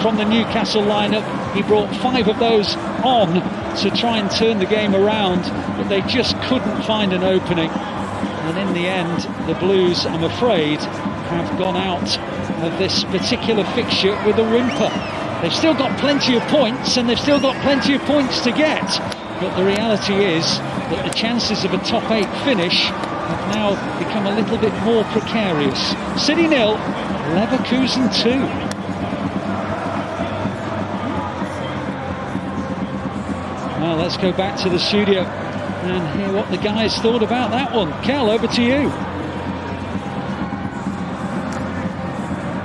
from the Newcastle lineup. He brought 5 of those on to try and turn the game around, but they just couldn't find an opening. And in the end, the Blues, I'm afraid, have gone out of this particular fixture with a whimper. They've still got plenty of points, and they've still got plenty of points to get. But the reality is that the chances of a top 8 finish have now become a little bit more precarious. City 0, Leverkusen 2. Well, let's go back to the studio and hear what the guys thought about that one. Kel, over to you.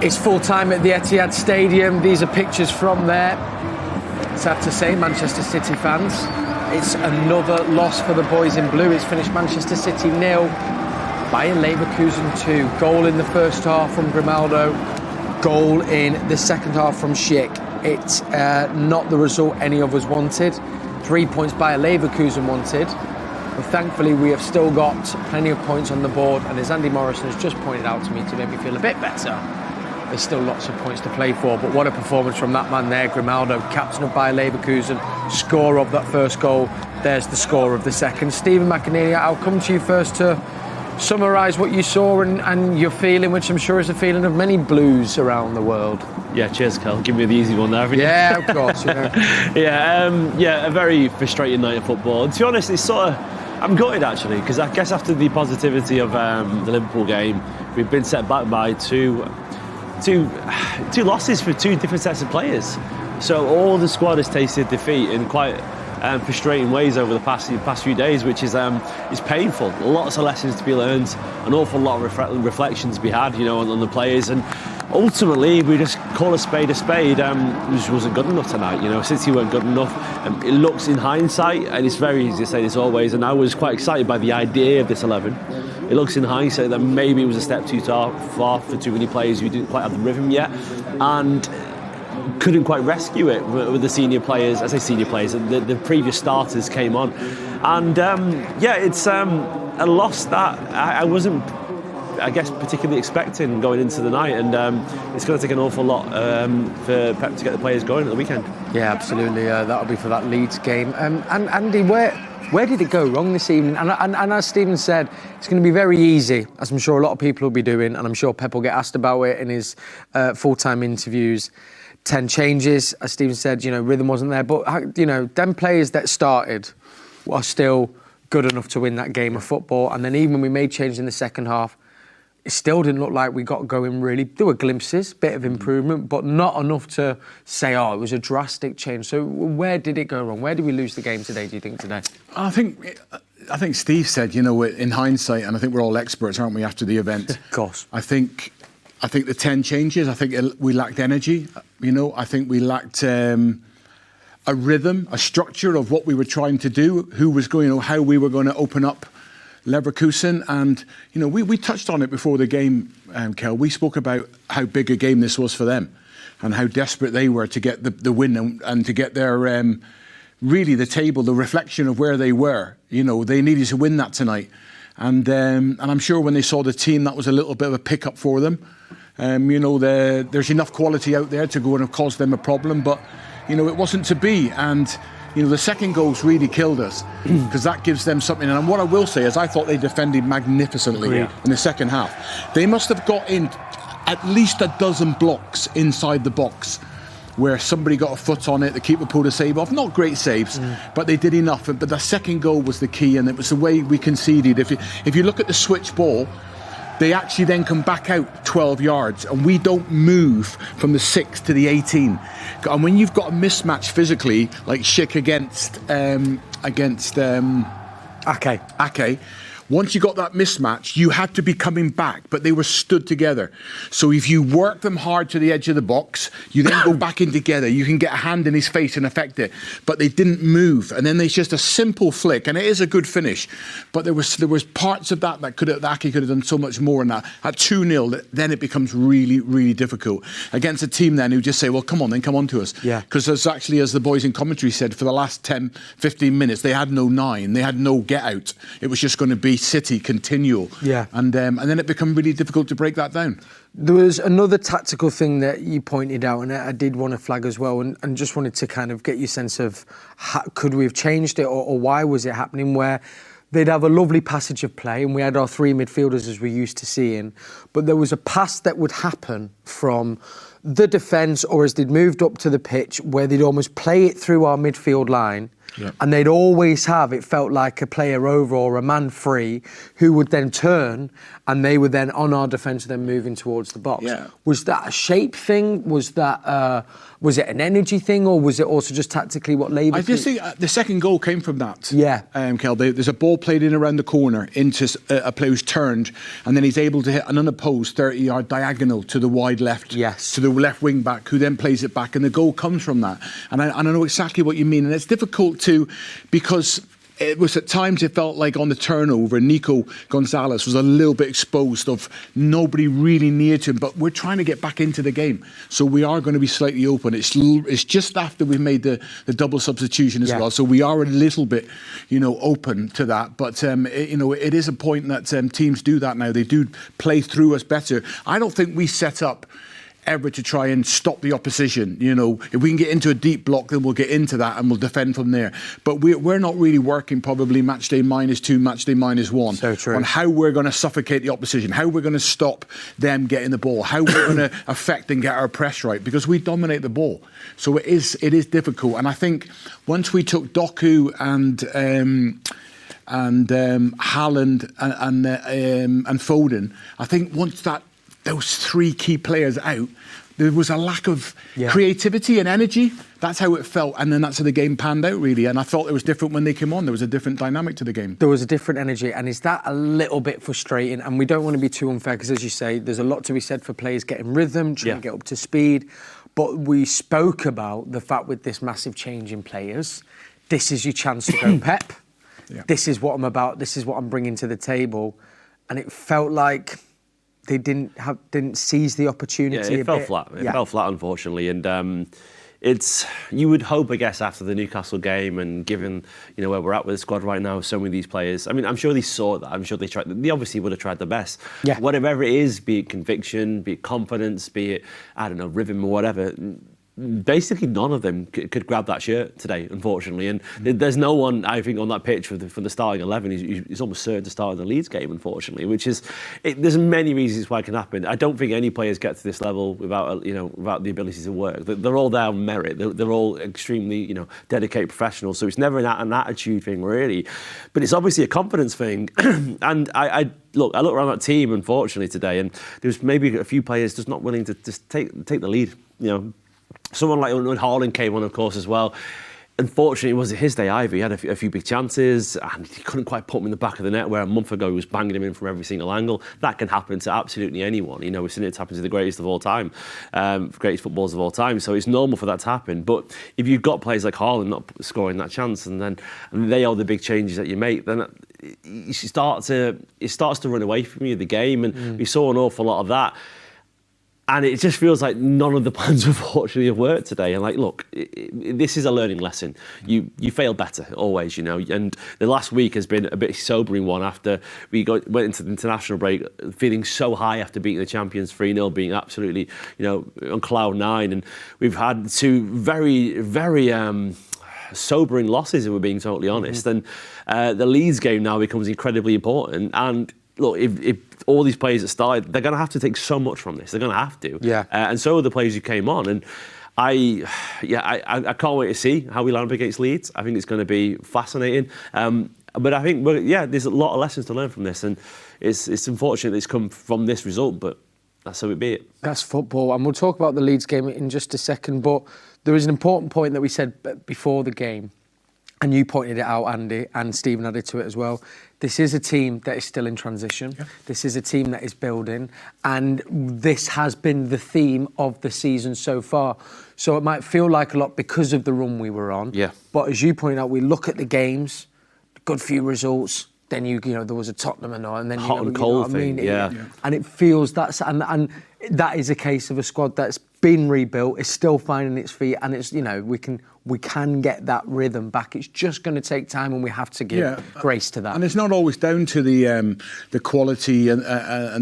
It's full time at the Etihad Stadium. These are pictures from there. Sad to say, Manchester City fans, it's another loss for the boys in blue. It's finished Manchester City 0, Bayer Leverkusen 2. Goal in the first half from Grimaldo, goal in the second half from Schick. It's not the result any of us wanted. 3 points Bayer Leverkusen wanted. But thankfully, we have still got plenty of points on the board. And as Andy Morrison has just pointed out to me to make me feel a bit better, there's still lots of points to play for. But what a performance from that man there, Grimaldo, captain of Bayer Leverkusen, scorer of that first goal. There's the score of the second. Stephen McInerney, I'll come to you first to summarise what you saw and your feeling, which I'm sure is a feeling of many Blues around the world. Yeah, cheers, Kel. Give me the easy one there. Yeah, of course. You know. Yeah, a very frustrating night of football. And to be honest, it's sort of, I'm gutted actually, because I guess after the positivity of the Liverpool game, we've been set back by two losses for 2 different sets of players. So all the squad has tasted defeat in quite frustrating ways over the past few days, which is painful. Lots of lessons to be learned, an awful lot of reflections to be had, on the players, and ultimately we just call a spade. It just wasn't good enough tonight. City weren't good enough. It looks in hindsight, and it's very easy to say this always, and I was quite excited by the idea of this 11. It looks in hindsight that maybe it was a step too far for too many players who didn't quite have the rhythm yet, and couldn't quite rescue it with the senior players. I say senior players, the previous starters came on, and it's a loss that I wasn't, I guess, particularly expecting going into the night, and it's going to take an awful lot for Pep to get the players going at the weekend. Yeah, absolutely. That'll be for that Leeds game. And Andy, where did it go wrong this evening? And as Stephen said, it's going to be very easy, as I'm sure a lot of people will be doing, and I'm sure Pep will get asked about it in his full-time interviews. 10 changes, as Stephen said, rhythm wasn't there. But, them players that started are still good enough to win that game of football. And then even when we made changes in the second half, it still didn't look like we got going really. There were glimpses, bit of improvement, but not enough to say, it was a drastic change. So where did it go wrong? Where did we lose the game today, do you think, today? I think Steve said, in hindsight, and I think we're all experts, aren't we, after the event? Of course. I think the 10 changes, I think we lacked energy, I think we lacked a rhythm, a structure of what we were trying to do, how we were going to open up Leverkusen. And, we touched on it before the game, Kel. We spoke about how big a game this was for them and how desperate they were to get the win and to get their, really the table, the reflection of where they were. They needed to win that tonight. And I'm sure when they saw the team, that was a little bit of a pickup for them. There's enough quality out there to go and have caused them a problem, but, it wasn't to be. And, the second goal's really killed us because that gives them something. And what I will say is I thought they defended magnificently in the second half. They must have got in at least a dozen blocks inside the box where somebody got a foot on it, the keeper pulled a save off. Not great saves, but they did enough. But the second goal was the key, and it was the way we conceded. If you look at the switch ball, they actually then come back out 12 yards, and we don't move from the 6 to the 18. And when you've got a mismatch physically, like Schick against Ake, once you got that mismatch, you had to be coming back, but they were stood together. So if you work them hard to the edge of the box, you then go back in together. You can get a hand in his face and affect it. But they didn't move. And then there's just a simple flick, and it is a good finish. But there was parts of that Ake could have done so much more. And that at 2-0, then it becomes really, really difficult against a team then who just say, well, come on to us. Yeah. Because as the boys in commentary said, for the last 10, 15 minutes, they had no 9. They had no get out. It was just going to be City continual. Yeah. And then it become really difficult to break that down. There was another tactical thing that you pointed out, and I did want to flag as well, and just wanted to kind of get your sense of could we have changed it, or why was it happening, where they'd have a lovely passage of play, and we had our three midfielders as we're used to seeing, but there was a pass that would happen from the defence, or as they'd moved up to the pitch, where they'd almost play it through our midfield line. Yep. And they'd always have, it felt like, a player over or a man free who would then turn, and they were then on our defence, then moving towards the box. Yeah. Was that a shape thing? Was that was it an energy thing, or was it also just tactically what Leverkusen? I just think the second goal came from that. Yeah. Kel, there's a ball played in around the corner into a player who's turned, and then he's able to hit an unopposed 30-yard diagonal to the wide left, to the left wing back, who then plays it back, and the goal comes from that. And I know exactly what you mean, and it's difficult to, because it was at times it felt like on the turnover, Nico Gonzalez was a little bit exposed of nobody really near to him, but we're trying to get back into the game. So we are going to be slightly open. It's just after we've made the double substitution as well. So we are a little bit, open to that. But, it is a point that teams do that now. They do play through us better. I don't think we set up ever to try and stop the opposition. If we can get into a deep block, then we'll get into that and we'll defend from there. But we're not really working probably matchday -2, matchday -1 so true. On how we're going to suffocate the opposition, how we're going to stop them getting the ball, how we're going to affect and get our press right, because we dominate the ball. So it is difficult. And I think once we took Doku and Haaland and Foden, I think once those three key players out, there was a lack of creativity and energy. That's how it felt, and then that's how the game panned out, really. And I thought it was different when they came on. There was a different dynamic to the game. There was a different energy, and is that a little bit frustrating? And we don't want to be too unfair, because as you say, there's a lot to be said for players getting rhythm, trying to get up to speed. But we spoke about the fact with this massive change in players, this is your chance to go Pep. This is what I'm about. This is what I'm bringing to the table. And it felt like they didn't seize the opportunity. Yeah, it fell flat. It fell flat, unfortunately, and you would hope, I guess, after the Newcastle game, and given where we're at with the squad right now, so many of these players. I mean, I'm sure they saw that. I'm sure they tried. They obviously would have tried their best. Yeah. Whatever it is, be it conviction, be it confidence, be it rhythm or whatever. Basically, none of them could grab that shirt today, unfortunately. And there's no one, I think, on that pitch for the starting 11. He's almost certain to start in the Leeds game, unfortunately, which is... there's many reasons why it can happen. I don't think any players get to this level without the ability to work. They're all there on merit. They're all extremely, dedicated professionals. So it's never an attitude thing, really. But it's obviously a confidence thing. And I look around that team, unfortunately, today, and there was maybe a few players just not willing to just take the lead, Someone like when Haaland came on, of course, as well. Unfortunately, it wasn't his day either. He had a few big chances, and he couldn't quite put them in the back of the net, where a month ago he was banging them in from every single angle. That can happen to absolutely anyone. We've seen it happen to the greatest of all time, greatest footballers of all time. So it's normal for that to happen. But if you've got players like Haaland not scoring that chance, and they are the big changes that you make, then it starts to run away from you, the game. And we saw an awful lot of that. And it just feels like none of the plans, unfortunately, have worked today. And look, this is a learning lesson. You fail better, always, And the last week has been a bit sobering one after we went into the international break, feeling so high after beating the champions 3-0, being absolutely, on cloud nine. And we've had two very, very sobering losses, if we're being totally honest. And the Leeds game now becomes incredibly important. And look, if all these players that started, they're going to have to take so much from this. They're going to have to. Yeah. And so are the players who came on. And I can't wait to see how we line up against Leeds. I think it's going to be fascinating. But I think, there's a lot of lessons to learn from this. And it's unfortunate that it's come from this result, but that's how it be. That's football. And we'll talk about the Leeds game in just a second. But there is an important point that we said before the game. And you pointed it out, Andy, and Stephen added to it as well. This is a team that is still in transition. Yeah. This is a team that is building. And this has been the theme of the season so far. So it might feel like a lot because of the run we were on. Yeah. But as you point out, we look at the games, good few results, then you know there was a Tottenham and then hot and cold thing, yeah. And it feels and that is a case of a squad that's been rebuilt, is still finding its feet, and it's we can get that rhythm back. It's just going to take time, and we have to give grace to that. And it's not always down to the quality and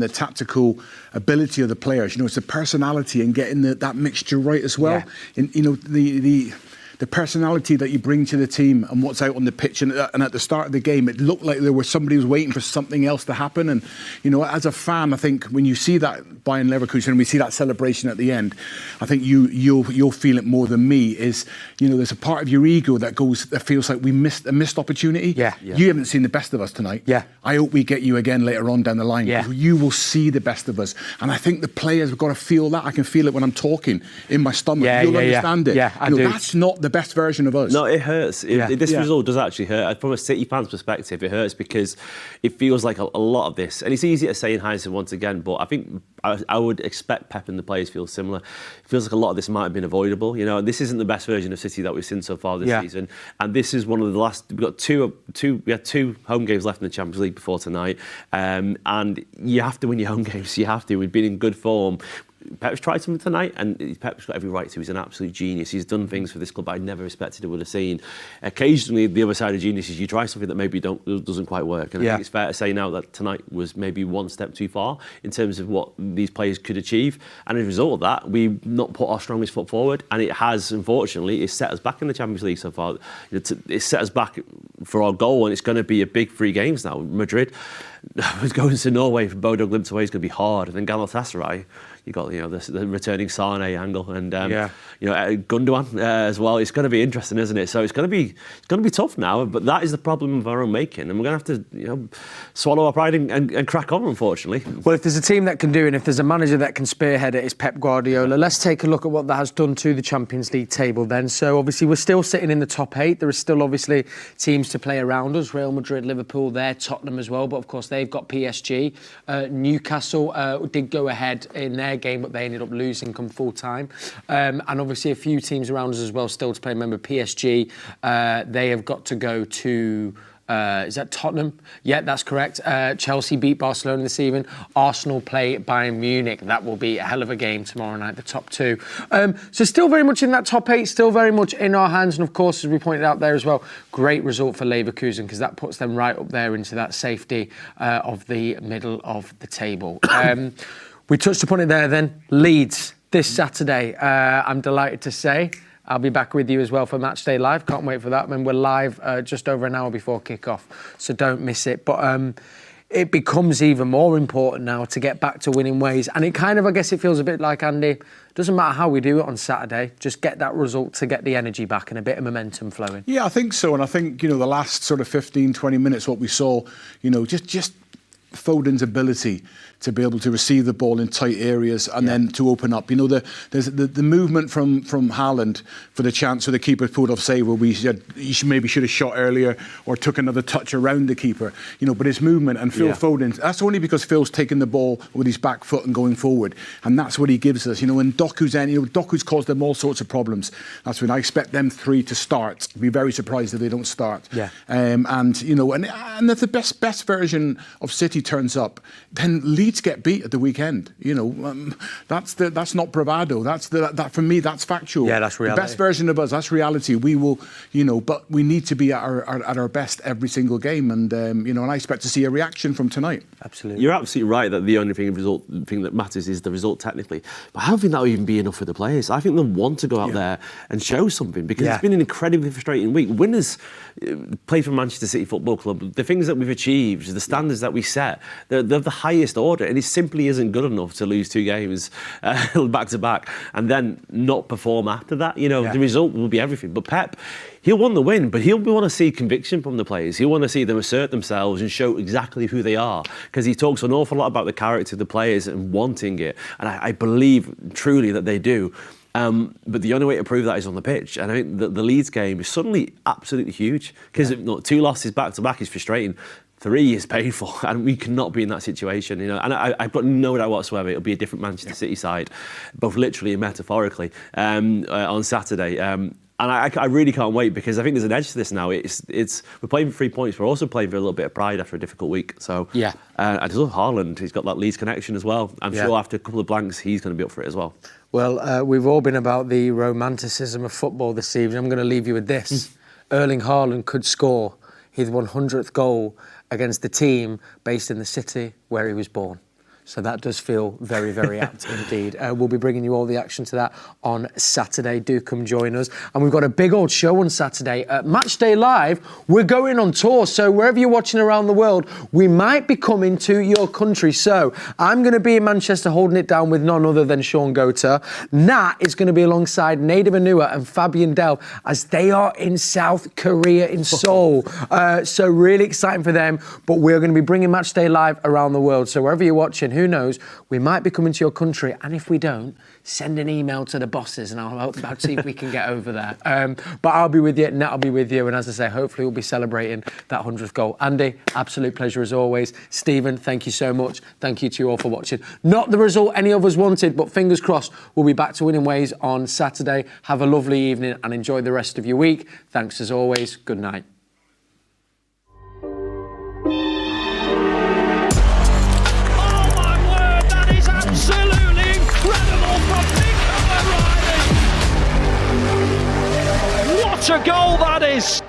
the tactical ability of the players. It's the personality and getting that mixture right as well. Yeah. And the personality that you bring to the team and what's out on the pitch. And at the start of the game, it looked like there was somebody who was waiting for something else to happen. And, as a fan, I think when you see that Bayer Leverkusen and we see that celebration at the end, I think you'll feel it more than me is, there's a part of your ego that feels like we missed a missed opportunity. Yeah. You haven't seen the best of us tonight. Yeah. I hope we get you again later on down the line. Yeah. You will see the best of us. And I think the players have got to feel that. I can feel it when I'm talking in my stomach. You'll understand it. Yeah, I do. That's not the best version of us. No, it hurts. This result does actually hurt. From a City fan's perspective, it hurts because it feels like a lot of this, and it's easy to say in hindsight once again, but I think I would expect Pep and the players feel similar. It feels like a lot of this might have been avoidable. This isn't the best version of City that we've seen so far this season, and this is one of the last. We had two home games left in the Champions League before tonight, and you have to win your home games. You have to. We've been in good form. Pep's tried something tonight, and Pep's got every right to. He's an absolute genius. He's done things for this club I never expected or would have seen. Occasionally, the other side of genius is you try something that maybe doesn't quite work. And I think it's fair to say now that tonight was maybe one step too far in terms of what these players could achieve. And as a result of that, we've not put our strongest foot forward. And it has, unfortunately, it's set us back in the Champions League so far. It's set us back for our goal, and it's going to be a big 3 games now. Madrid was going to Norway for Bodo Glimt away is going to be hard. And then Galatasaray, you got the returning Sane angle and Gundogan as well. It's going to be interesting, isn't it? So it's going to be tough now. But that is the problem of our own making, and we're going to have to swallow our pride and crack on. Unfortunately. Well, if there's a team that can do it, and if there's a manager that can spearhead it, it's Pep Guardiola. Let's take a look at what that has done to the Champions League table. Then, so obviously we're still sitting in the top 8. There are still obviously teams to play around us: Real Madrid, Liverpool, there, Tottenham as well. But of course they've got PSG. Newcastle did go ahead in their game, but they ended up losing come full time. And obviously a few teams around us as well still to play. Remember PSG, they have got to go to... is that Tottenham? Yeah, that's correct. Chelsea beat Barcelona this evening. Arsenal play Bayern Munich. That will be a hell of a game tomorrow night, the top 2. So still very much in that top 8, still very much in our hands. And of course, as we pointed out there as well, great result for Leverkusen because that puts them right up there into that safety of the middle of the table. We touched upon it there then. Leeds this Saturday. I'm delighted to say I'll be back with you as well for Matchday Live. Can't wait for that. When we're live just over an hour before kick-off, so don't miss it. But it becomes even more important now to get back to winning ways. And it kind of, I guess it feels a bit like, Andy, doesn't matter how we do it on Saturday, just get that result to get the energy back and a bit of momentum flowing. Yeah, I think so. And I think, the last sort of 15, 20 minutes, what we saw, just Foden's ability to be able to receive the ball in tight areas and then to open up. There's the movement from Haaland for the chance for the keeper pulled off save where we said he should have shot earlier or took another touch around the keeper. But his movement and Phil Foden, that's only because Phil's taking the ball with his back foot and going forward. And that's what he gives us. And Doku's caused them all sorts of problems. That's when I expect them 3 to start. I'd be very surprised if they don't start. Yeah. And if the best version of City turns up, then Leeds get beat at the weekend. That's not bravado. That for me, that's factual. Yeah, that's reality. The best version of us, that's reality. We will, but we need to be at our best every single game, and and I expect to see a reaction from tonight. Absolutely. You're absolutely right that the only thing that matters is the result technically. But I don't think that will even be enough for the players. I think they'll want to go out there and show something because it's been an incredibly frustrating week. Winners play for Manchester City Football Club. The things that we've achieved, the standards that we set, they're the highest order, and it simply isn't good enough to lose 2 games back to back and then not perform after that. The result will be everything. But Pep, he'll want the win, but he'll want to see conviction from the players. He'll want to see them assert themselves and show exactly who they are, because he talks an awful lot about the character of the players and wanting it, and I believe truly that they do. But the only way to prove that is on the pitch. And I think that the Leeds game is suddenly absolutely huge because 2 losses back to back is frustrating. 3 is painful, and we cannot be in that situation, And I've got no doubt whatsoever it'll be a different Manchester City side, both literally and metaphorically, on Saturday. And I really can't wait, because I think there's an edge to this now. We're playing for 3 points. We're also playing for a little bit of pride after a difficult week. So yeah, I just love Haaland. He's got that Leeds connection as well. I'm sure after a couple of blanks, he's going to be up for it as well. Well, we've all been about the romanticism of football this evening. I'm going to leave you with this. Erling Haaland could score his 100th goal against the team based in the city where he was born. So that does feel very, very apt indeed. We'll be bringing you all the action to that on Saturday. Do come join us. And we've got a big old show on Saturday. At MatchDay Live, we're going on tour. So wherever you're watching around the world, we might be coming to your country. So I'm going to be in Manchester holding it down with none other than Sean Gota. Nat is going to be alongside Nader Manua and Fabian Delph as they are in South Korea, in Seoul. So really exciting for them. But we're going to be bringing MatchDay Live around the world. So wherever you're watching, who knows, we might be coming to your country, and if we don't, send an email to the bosses and I'll see if we can get over there. But I'll be with you, Nat will be with you, and as I say, hopefully we'll be celebrating that 100th goal. Andy, absolute pleasure as always. Stephen, thank you so much. Thank you to you all for watching. Not the result any of us wanted, but fingers crossed we'll be back to winning ways on Saturday. Have a lovely evening and enjoy the rest of your week. Thanks as always. Good night. Absolutely incredible from Nico O'Reilly. What a goal that is!